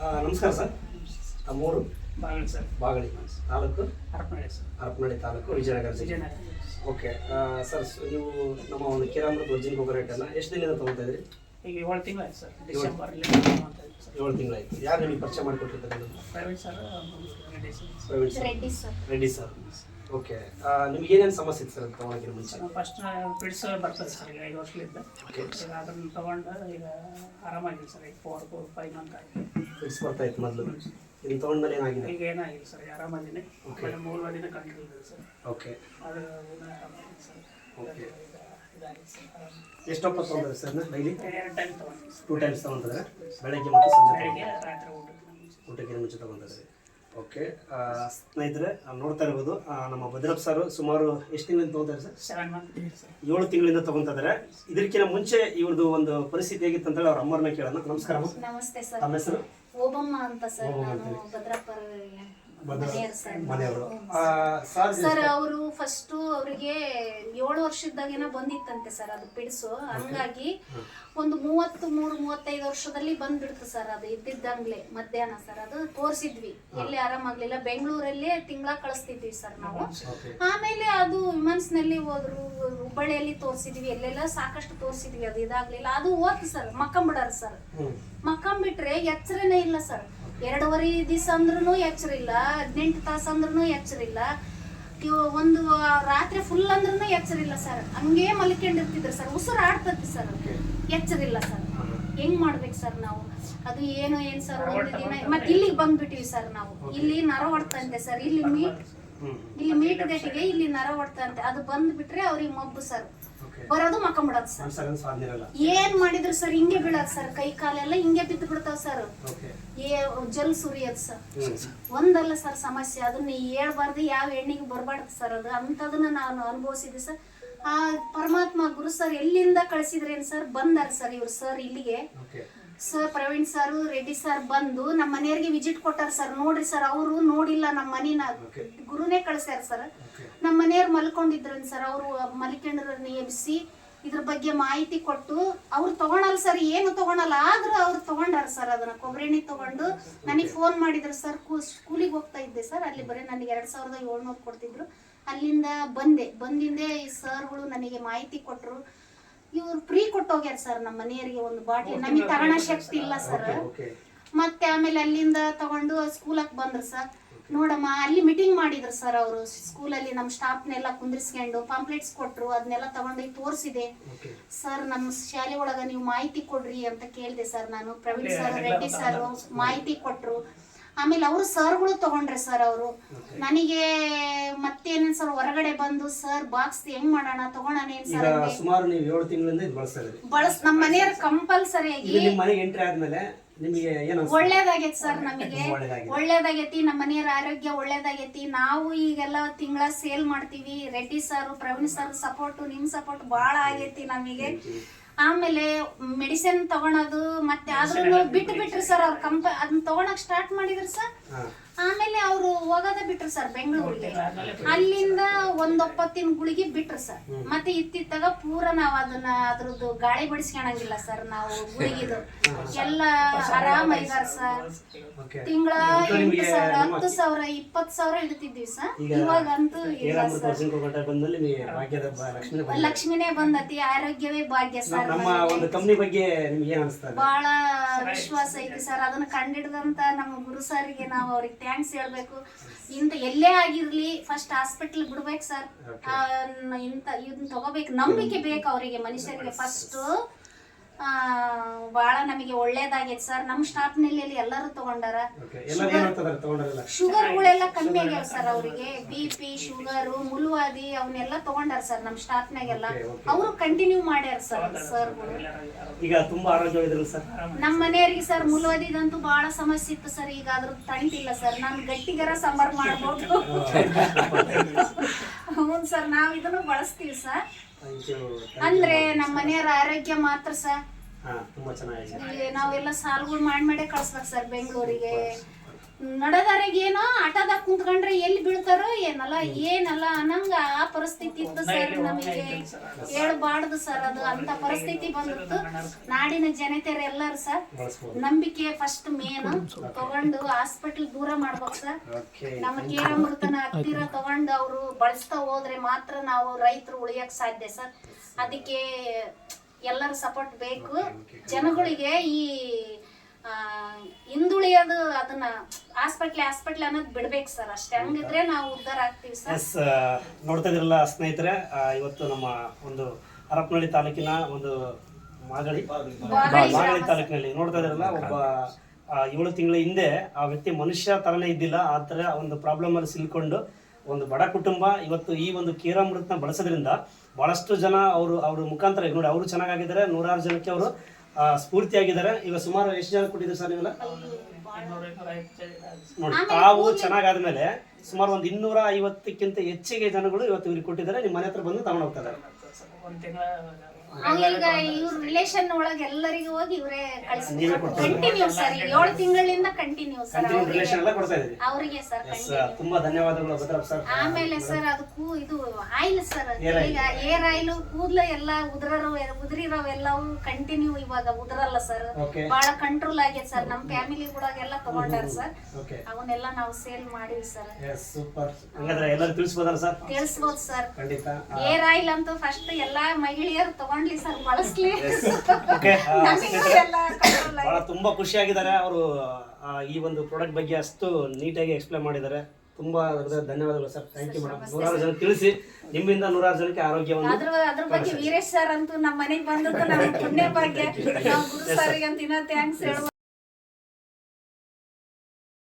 ನಮಸ್ಕಾರ ಸರ್. ತಮ್ಮೂರು Bagali sir. Bagali taluk Harapanahalli sir. Harapanahalli taluk Vijayanagara ಜಿಲ್ಲೆ. ಓಕೆ ಸರ್, ನೀವು ನಮ್ಮ ಒಂದು ಕಿರಾಮೃತ ವರ್ಜಿನ್ ಗೊಬ್ಬರ ರೇಟನ್ನು ಎಷ್ಟು ದಿನದಿಂದ ತೊಗೊಳ್ತಾ ಇದ್ರಿ? ಈಗ 7 ತಿಂಗಳಾಯ್ತು ಸರ್. ಡಿಸೆಂಬರಲ್ಲಿ 7 ತಿಂಗಳಾಯ್ತು. ಯಾರು ನಿಮಗೆ ಪರಿಚಯ ಮಾಡಿಕೊಟ್ಟಿರ್ತಾರೆ? Private sir. Reddy sir. Okay, ನಿಮ್ಗೆ ಏನೇನು ಸಮಸ್ಯೆ ಇತ್ತು ಸರ್ ತೊಗೊಳಕ್ಕೆ ಮುಂಚೆ? ಫಸ್ಟ್ ಪಿಡ್ಸ್ ಬರ್ತದೆ ಸರ್. ಈಗ 5 ವರ್ಷದಿಂದ ಈಗ ಅದನ್ನು ತೊಗೊಂಡು ಈಗ ಆರಾಮಾಗಿದೆ ಸರ್. ಈಗ 4-5 ಮಂತ್ ಆಗಿದೆ. ಪಿಡ್ಸ್ ಬರ್ತಾ ಇತ್ತು ಮೊದಲು, ಇದನ್ನು ತೊಗೊಂಡ್ಮೇಲೆ ಏನಾಗಿದೆ? ಈಗ ಏನಾಗಿಲ್ಲ ಸರ್, ಆರಾಮಾಗಿದ್ದೀನಿ. ಮೂಲವಾದಿನ ಕಂಟ್ರೋಲ್ ಇದೆ ಸರ್. ಓಕೆ, ಅದು ಆರಾಮಾಗಿದೆ ಸರ್. ಓಕೆ. ಇದಾಗಿದೆ ಸರ್. ಎಷ್ಟು ಹೊತ್ತು ತೊಗೊಂಡ್ರೆ ಸರ್? ಡೈಲಿ 2 ಟೈಮ್ ತೊಗೊಂಡಿದ್ದೀನಿ. 2 ಟೈಮ್ಸ್ ತೊಗೊಂತಾರೆ, ಬೆಳಗ್ಗೆ ಮತ್ತು ಸಂಜೆ? ಬೆಳಗ್ಗೆ, ರಾತ್ರಿ ಊಟಕ್ಕೆ ಮುಂಚೆ ತೊಗೊಂತಾರೆ. ಓಕೆ ಸ್ನೇಹಿತರೆ, ನೋಡ್ತಾ ಇರ್ಬೋದು ನಮ್ಮ ಭದ್ರಪ್ಪ ಸರ್ ಸುಮಾರು ಎಷ್ಟು ತಿಂಗಳಿಂದ ತೊಗೊತಾರೆ ಸರ್? 7 month sir. 7 ತಿಂಗಳಿಂದ ತೊಗೊತಾ ಇದ್ದಾರೆ. ಇದಕ್ಕಿಂತ ಮುಂಚೆ ಇವ್ರದ್ದು ಒಂದು ಪರಿಸ್ಥಿತಿ ಹೇಗಿತ್ತು ಅಂತೇಳಿ ಅವ್ರ ಅಮ್ಮರನ್ನ ಕೇಳೋಣ. ನಮಸ್ಕಾರ. ನಮಸ್ತೆ ಸರ್. ತಮ್ಮ ಹೆಸರು? ಓಬಮ್ಮ ಅಂತ ಸರ್. ನಾನು ಭದ್ರಪ್ಪರ ಮನೆಯವರು. ಸರ್ ಅವರು ಫಸ್ಟ್ ಅವರಿಗೆ 7 ವರ್ಷದಾಗೇನೋ ಬಂದಿತ್ತಂತೆ ಸರ್ ಅದು ಪಿಡ್ಸು. ಹಂಗಾಗಿ ಒಂದು 33-35 ವರ್ಷದಲ್ಲಿ ಬಂದ್ಬಿಡ್ತು ಸರ್. ಅದು ಇದ್ದಿದ್ದಂಗ್ಲೆ ಮಧ್ಯಾಹ್ನ ಸರ್. ಅದು ತೋರಿಸಿದ್ವಿ, ಎಲ್ಲಿ ಆರಾಮಾಗ್ಲಿಲ್ಲ. ಬೆಂಗಳೂರಲ್ಲೇ ತಿಂಗಳ ಕಳಿಸ್ತಿದ್ವಿ ಸರ್ ನಾವು. ಆಮೇಲೆ ಅದು ವಿಮೆನ್ಸ್ ನಲ್ಲಿ ಹೋದ್ರು, ಹುಬ್ಬಳ್ಳಿಯಲ್ಲಿ ತೋರಿಸಿದ್ವಿ, ಎಲ್ಲೆಲ್ಲ ಸಾಕಷ್ಟು ತೋರಿಸಿದ್ವಿ. ಅದು ಇದಾಗ್ಲಿಲ್ಲ. ಅದು ಹೋಗ್ತು ಸರ್. ಮಕ್ಕಂಬಿಡಾರ ಸರ್. ಮಕ್ಕಂಬಿಟ್ರೆ ಎಚ್ಚರನೇ ಇಲ್ಲ ಸರ್. 2.5 ದಿವಸ ಅಂದ್ರೂ ಎಚ್ಚರ ಇಲ್ಲ, 18 ತಾಸು ಅಂದ್ರೂ ಎಚ್ಚರ ಇಲ್ಲ, ಒಂದು ರಾತ್ರಿ ಫುಲ್ ಅಂದ್ರೂ ಎಚ್ಚರ ಇಲ್ಲ ಸರ್. ಹಂಗೇ ಮಲ್ಕೊಂಡಿರ್ತಿದ್ರು ಸರ್. ಉಸಿರು ಆಡ್ತತಿ ಸರ್, ಎಚ್ಚರ ಇಲ್ಲ ಸರ್. ಹೆಂಗ್ ಮಾಡ್ಬೇಕು ಸರ್ ನಾವು? ಅದು ಏನು ಸರ್, ಒಂದು ದಿನ ಮತ್ತೆ ಇಲ್ಲಿಗೆ ಬಂದ್ಬಿಟ್ಟಿವಿ ಸರ್ ನಾವು. ಇಲ್ಲಿ ನರ ಹೊಡ್ತಂತೆ ಸರ್. ಇಲ್ಲಿ ಮೀಟ್ ಗಟ್ಟಿಗೆ ಇಲ್ಲಿ ನರ ಹೊಡ್ತಂತೆ. ಅದು ಬಂದ್ಬಿಟ್ರೆ ಅವ್ರಿಗೆ ಮಬ್ಬು ಸರ್. ಬರೋದು ಮಕ್ಕಂಬಿಡೋದು ಸರ್. ಏನ್ ಮಾಡಿದ್ರು ಸರ್, ಹಿಂಗೆ ಬೀಳೋದು ಸರ್. ಕೈ ಕಾಲೆಲ್ಲ ಹಿಂಗೆ ಬಿದ್ದು ಬಿಡ್ತಾವ ಸರ್. ಜಲ್ ಸುರಿಯೋದು ಸರ್. ಒಂದಲ್ಲ ಸರ್ ಸಮಸ್ಯೆ. ಅದನ್ನ ಹೇಳ್ಬಾರ್ದು, ಯಾವ ಹೆಣ್ಣಿಗೆ ಬರ್ಬಾರ್ದು ಸರ್. ಅದು ಅಂತದನ್ನ ನಾನು ಅನುಭವಿಸಿದೆ ಸರ್. ಆ ಪರಮಾತ್ಮ ಗುರು ಸರ್ ಎಲ್ಲಿಂದ ಕಳಿಸಿದ್ರೇನು ಸರ್, ಬಂದಾರ ಸರ್ ಇವ್ರು ಸರ್ ಇಲ್ಲಿಗೆ. Sir Praveen sir, Reddy sir ಬಂದು ನಮ್ಮ ಮನೆಯವ್ರಿಗೆ ವಿಸಿಟ್ ಕೊಟ್ಟಾರ ಸರ್. ನೋಡ್ರಿ ಸರ್, ಅವರು ನೋಡಿಲ್ಲ ನಮ್ಮ ಮನಿನ, ಗುರುನೇ ಕಳಿಸ್ಯಾರ ಸರ್. ನಮ್ಮ ಮನೆಯವ್ರು ಮಲ್ಕೊಂಡಿದ್ರನ್ ಸರ್. ಅವರು ಮಲ್ಕೊಂಡ್ರನ್ನ ಎಬ್ಸಿ ಇದ್ರ ಬಗ್ಗೆ ಮಾಹಿತಿ ಕೊಟ್ಟು, ಅವ್ರು ತಗೊಳಲ್ಲ ಸರ್, ಏನು ತಗೊಳಲ್ಲ. ಆದ್ರೂ ಅವ್ರು ತಗೊಂಡಾರ ಸರ್. ಅದನ್ನ ಕೊಬ್ಬರಿ ಎಣ್ಣೆ ತಗೊಂಡು ನನಗೆ ಫೋನ್ ಮಾಡಿದ್ರು ಸರ್. ಸ್ಕೂಲಿಗೆ ಹೋಗ್ತಾ ಇದ್ದೆ ಸರ್. ಅಲ್ಲಿ ಬರೀ ನನಗೆ 2700 ಕೊಡ್ತಿದ್ರು. ಅಲ್ಲಿಂದ ಬಂದಿಂದೆ ಈ ಸರ್ಗಳು ನನಗೆ ಮಾಹಿತಿ ಕೊಟ್ಟರು. ಇವ್ರು ಫ್ರೀ ಕೊಟ್ಟೋಗ್ಯಾರ ಸರ್ ನಮ್ಮ ಮನೆಯವರಿಗೆ ಒಂದು ಬಾಟ್ಲಿ. ನಮಗೆ ತಗೊಳ್ಳೋ ಶಕ್ತಿ ಇಲ್ಲ ಸರ್. ಮತ್ತೆ ಆಮೇಲೆ ಅಲ್ಲಿಂದ ತಗೊಂಡು ಸ್ಕೂಲಕ್ಕೆ ಬಂದ್ರು ಸರ್. ನೋಡಮ್ಮ, ಅಲ್ಲಿ ಮೀಟಿಂಗ್ ಮಾಡಿದ್ರು ಸರ್ ಅವರು ಸ್ಕೂಲಲ್ಲಿ. ನಮ್ಮ ಸ್ಟಾಫ್ನೆಲ್ಲ ಕುಂದಿರ್ಸ್ಕೊಂಡು ಪಾಂಪ್ಲೆಟ್ಸ್ ಕೊಟ್ರು. ಅದನ್ನೆಲ್ಲ ತಗೊಂಡೋಗಿ ತೋರಿಸಿದೆ ಸರ್. ನಮ್ಮ ಶಾಲೆ ಒಳಗ ನೀವು ಮಾಹಿತಿ ಕೊಡ್ರಿ ಅಂತ ಕೇಳಿದೆ ಸರ್ ನಾನು. ಪ್ರವೀಣ್ ಸರ್, ರೆಡ್ಡಿ ಸರ್ ಮಾಹಿತಿ ಕೊಟ್ರು. ಆಮೇಲೆ ಅವರು ಸರ್ಗಳು ತಗೊಂಡ್ರೆ ಸರ್. ಅವರು ನನಗೆ ಮತ್ತೇನೇನ್ ಸರ್ ಹೊರಗಡೆ ಬಂದು, ಸರ್ ಬಾಕ್ಸ್ ಹೆಂಗ್ ಮಾಡೋಣ, ತಗೋಣ ಏನ್ ಸರ್. ಸುಮಾರು ನೀವು 7 ತಿಂಗಳಿಂದ ಇದು ಬಳಸ್ತಾ ಇದ್ದೀರಿ. ನಮ್ಮ ಮನೆಯವ್ರ ಕಂಪಲ್ಸರಿಯಾಗಿ ಮನೆಗೆ ಎಂಟ್ರಿ ಆದ್ಮೇಲೆ ನಿಮಗೆ ಏನು ಒಳ್ಳೇದಾಗೈತಿ ಸರ್. ನಮಗೆ ಒಳ್ಳೇದಾಗೈತಿ. ನಮ್ಮ ಮನೆಯವರ ಆರೋಗ್ಯ ಒಳ್ಳೇದಾಗೈತಿ. ನಾವು ಈಗೆಲ್ಲ ತಿಂಗಳ ಸೇಲ್ ಮಾಡ್ತೀವಿ. Reddy sir, Praveen sir support, ನಿಮ್ ಸಪೋರ್ಟ್ ಬಹಳ ಆಗೈತಿ ನಮಗೆ. ಆಮೇಲೆ ಮೆಡಿಸಿನ್ ತಗೊಳೋದು ಮತ್ತೆ ಆದ್ರೂ ಬಿಟ್ರಿ ಸರ್. ಅವ್ರ ಅದನ್ನ ತಗೊಳಕ್ ಸ್ಟಾರ್ಟ್ ಮಾಡಿದ್ರು ಸರ್. ಆಮೇಲೆ ಅವರು ಹೋಗೋದ ಬಿಟ್ರು ಸರ್ ಬೆಂಗಳೂರಿಗೆ. ಅಲ್ಲಿಂದ 1 ಒಪ್ಪತ್ತಿನ ಗುಳಿಗೆ ಬಿಟ್ರು ಸರ್. ಮತ್ತೆ ಇತ್ತಿತ್ತಾಗ ಪೂರ ನಾವ್ ಅದನ್ನ ಅದ್ರದ್ದು ಗಾಳಿ ಬಡಿಸ್ಕೊಳಂಗಿಲ್ಲ ಸರ್. ನಾವು ಗುಳಿಗಿದು ಎಲ್ಲ ಆರಾಮ ಇದಾರ ಸರ್. ತಿಂಗಳ 8,000, 10,000, 20,000 ಇಡ್ತಿದ್ವಿ ಸರ್. ಇವಾಗಂತೂ ಲಕ್ಷ್ಮಿನೇ ಬಂದತಿ. ಆರೋಗ್ಯವೇ ಭಾಗ್ಯ ಸರ್. ಬಹಳ ವಿಶ್ವಾಸ ಐತಿ ಸರ್. ಅದನ್ನ ಕಂಡಿಡ್ದಂತ ನಮ್ಮ ಗುರು ಸರ್ಗೆ ನಾವು ಅವ್ರಿಗೆ ಥ್ಯಾಂಕ್ಸ್ ಹೇಳ್ಬೇಕು. ಇಂತ ಎಲ್ಲೇ ಆಗಿರ್ಲಿ ಫಸ್ಟ್ ಹಾಸ್ಪಿಟಲ್ ಬಿಡ್ಬೇಕು ಸರ್. ಇದನ್ನ ತಗೋಬೇಕು, ನಂಬಿಕೆ ಬೇಕು ಅವರಿಗೆ, ಮನುಷ್ಯರಿಗೆ ಫಸ್ಟ್. ಬಹಳ ನಮಗೆ ಒಳ್ಳೇದಾಗೈತೆ ಸರ್. ನಮ್ಮ ಸ್ಟಾಫ್ ನಲ್ಲಿ ಎಲ್ಲರೂ ತಗೊಂಡಾರ. ಶುಗರ್ಗಳೆಲ್ಲ ಕಮ್ಮಿ ಆಗ್ಯಾವ ಸರ್. ಅವರಿಗೆ BP, ಶುಗರು, ಮುಲ್ವಾದಿ ಅವನ್ನೆಲ್ಲ ತಗೊಂಡಾರ ಸರ್ ನಮ್ಮ ಸ್ಟಾಫ್ ನಾಗೆಲ್ಲ. ಅವರು ಕಂಟಿನ್ಯೂ ಮಾಡ್ಯಾರ ಸರ್ ಸರ್ಗಳು. ಈಗ ತುಂಬಾ ಆರೋಗ್ಯವಾಗಿದ್ರು ಸರ್. ನಮ್ಮ ಮನೆಯವರಿಗೆ ಸರ್ ಮುಲ್ವಾದಿದಂತೂ ಬಹಳ ಸಮಸ್ಯೆ ಇತ್ತು ಸರ್. ಈಗ ಅದ್ರ ತಂಟಿಲ್ಲ ಸರ್. ನಾನು ಗಟ್ಟಿಗರ ಸಾಂಬಾರ್ ಮಾಡ್ಬೋದು. ಹ್ಞೂ ಸರ್, ನಾವ್ ಇದನ್ನು ಬಳಸ್ತೀವಿ ಸರ್. ಅಂದ್ರೆ ನಮ್ಮ ಮನೆಯವರ ಆರೋಗ್ಯ ಮಾತ್ರ ಸರ್. ತುಂಬಾ ಚೆನ್ನಾಗಿದೆ. ನಾವೆಲ್ಲ ಸಾಲುಗಳು ಮಾಡೇ ಕಳ್ಸ್ಬೇಕು ಸರ್ ಬೆಂಗಳೂರಿಗೆ. ನಡೆದಾರಿಗೇನೋ ಆಟೋದಾಗ ಕುಂತ್ಕೊಂಡ್ರೆ ಎಲ್ಲಿ ಬೀಳ್ತಾರೋ ಏನಲ್ಲ ಅನ್ನಂಗ ಆ ಪರಿಸ್ಥಿತಿ ಇತ್ತು ಸರ್. ನಮಗೆ ಹೇಳ್ಬಾರ್ದು ಸರ್, ಅದು ಅಂತ ಪರಿಸ್ಥಿತಿ ಬಂದಿತ್ತು. ನಾಡಿನ ಜನತೆಯರು ಎಲ್ಲರೂ ಸರ್ ನಂಬಿಕೆ ಫಸ್ಟ್ ಮೇನ್ ತಗೊಂಡು ಹಾಸ್ಪಿಟಲ್ ದೂರ ಮಾಡ್ಬೇಕು ಸರ್. ನಮ್ಮ ಕೇರಾಮೃತನ ಹತ್ತಿರ ತಗೊಂಡು ಅವರು ಬಳಸ್ತಾ ಹೋದ್ರೆ ಮಾತ್ರ ನಾವು ರೈತರು ಉಳಿಯಕ್ ಸಾಧ್ಯ ಸರ್. ಅದಕ್ಕೆ ಎಲ್ಲರ ಸಪೋರ್ಟ್ ಬೇಕು. ಜನಗಳಿಗೆ ಈ ಹಿಂದುಳಿಯೋದು ಅದನ್ನ ಹಾಸ್ಪಿಟ್ಲ್ ಅನ್ನೋದು ಬಿಡ್ಬೇಕು ಸರ್. ಅಷ್ಟೇ, ಹಂಗಿದ್ರೆ ನಾವು ಉದ್ಧಾರ ಆಗ್ತೀವಿ ಸರ್. ಎಸ್, ನೋಡ್ತಾ ಇದ್ರಲ್ಲ ಸ್ನೇಹಿತರೆ, ಇವತ್ತು ನಮ್ಮ ಒಂದು ಹರಪನಹಳ್ಳಿ ತಾಲೂಕಿನ ಒಂದು ಮಾಗಡಿ ತಾಲೂಕಿನಲ್ಲಿ ನೋಡ್ತಾ ಇದ್ರಲ್ಲ, ಒಬ್ಬ 7 ತಿಂಗಳ ಹಿಂದೆ ಆ ವ್ಯಕ್ತಿ ಮನುಷ್ಯ ತರನೇ ಇದ್ದಿಲ್ಲ, ಆ ಥರ ಒಂದು ಪ್ರಾಬ್ಲಮ್ ಅಲ್ಲಿ ಸಿಲ್ಕೊಂಡು ಒಂದು ಬಡ ಕುಟುಂಬ ಇವತ್ತು ಈ ಒಂದು ಕೀರಾಮೃತನ ಬಳಸೋದ್ರಿಂದ ಬಹಳಷ್ಟು ಜನ ಅವ್ರ ಮುಖಾಂತರ ನೋಡಿ ಅವರು ಚೆನ್ನಾಗಿದ್ದಾರೆ. 100 ಜನಕ್ಕೆ ಅವರು ಸ್ಫೂರ್ತಿಯಾಗಿದ್ದಾರೆ. ಈಗ ಸುಮಾರು ಎಷ್ಟು ಜನ ಕೊಟ್ಟಿದ್ರು ಸರ್ ನೀವೆಲ್ಲ ನೋಡಿ? ತಾವು ಚೆನ್ನಾಗಾದ್ಮೇಲೆ ಸುಮಾರು ಒಂದು 250ಕ್ಕಿಂತ ಹೆಚ್ಚಿಗೆ ಜನಗಳು ಇವತ್ತು ಇವ್ರಿಗೆ ಕೊಟ್ಟಿದ್ದಾರೆ. ನಿಮ್ಮ ಮನೆ ಹತ್ರ ಬಂದು ತಗೊಂಡು ಹೋಗ್ತಾರೆ. ಈಗ ಇವ್ರ ರಿಲೇಷನ್ ಒಳಗೆ ಎಲ್ಲರಿಗೂ ಹೋಗಿ ಇವರೇ ಕಂಟಿನ್ಯೂ ಸರ್. 7 ತಿಂಗಳಿಂದ ಕಂಟಿನ್ಯೂ ಸರ್ ರಿಲೇಷನ್ ಎಲ್ಲ ಕೊಡ್ತಾ ಇದ್ದೀರಿ ಅವರಿಗೆ ಸರ್. ತುಂಬಾ ಧನ್ಯವಾದಗಳು ಭದ್ರಪ್ಪ ಸರ್. ಆಮೇಲೆ ಸರ್ ಅದಕ್ಕೂ ಇದು ಆಯಿಲ್ ಸರ್, ಈಗ ಏರ್ ಆಯಿಲ್ ಕೂದಲ ಎಲ್ಲ ಉದುರಿರೋವೆಲ್ಲವೂ ಕಂಟಿನ್ಯೂ ಇವಾಗ ಉದುರಲ್ಲ ಸರ್. ಬಹಳ ಕಂಟ್ರೋಲ್ ಆಗೈತೆ ಸರ್. ನಮ್ಮ ಫ್ಯಾಮಿಲಿ ಕೂಡ ಎಲ್ಲ ತಗೊಂಡಾರ ಸರ್. ಅವನ್ನೆಲ್ಲ ನಾವು ಸೇಲ್ ಮಾಡಿವಿ ಸರ್. ಸೂಪರ್. ಹಂಗಾದ್ರೆ ಎಲ್ಲರೂ ತಿಳಿಸಬಹುದಲ್ಲ ಸರ್? ತಿಳಿಸಬಹುದು ಸರ್. ಖಂಡಿತ. ಏರ್ ಆಯಿಲ್ ಅಂತೂ ಫಸ್ಟ್ ಎಲ್ಲಾ ಮಹಿಳೆಯರು ತಗೊಂಡ್ಲಿ ಸರ್, ಬಳಸ್ಲಿ. ಬಹಳ ತುಂಬಾ ಖುಷಿಯಾಗಿದ್ದಾರೆ ಅವರು. ಈ ಒಂದು ಪ್ರಾಡಕ್ಟ್ ಬಗ್ಗೆ ಅಷ್ಟು ನೀಟಾಗಿ ಎಕ್ಸ್ಪ್ಲೇನ್ ಮಾಡಿದ್ದಾರೆ. ತುಂಬಾ ಧನ್ಯವಾದಗಳು ಸರ್. Thank you madam. 100 ಜನ ತಿಳಿಸಿ, ನಿಮ್ಮಿಂದ 100 ಜನಕ್ಕೆ ಆರೋಗ್ಯವನ್ನು. ಅದ್ರ ಬಗ್ಗೆ ವೀರೇಶ್ ಸರ್ ಅಂತೂ ನಮ್ಮ ಮನೆಗೆ ಬಂದದ್ದು ನಮ್ಮ ಪುಣ್ಯ ಭಾಗ್ಯ. ನಾವು ಗುರು ಸರ್ ಅಂತ ಇನ್ನೂ ಥ್ಯಾಂಕ್ಸ್ ಹೇಳುವ.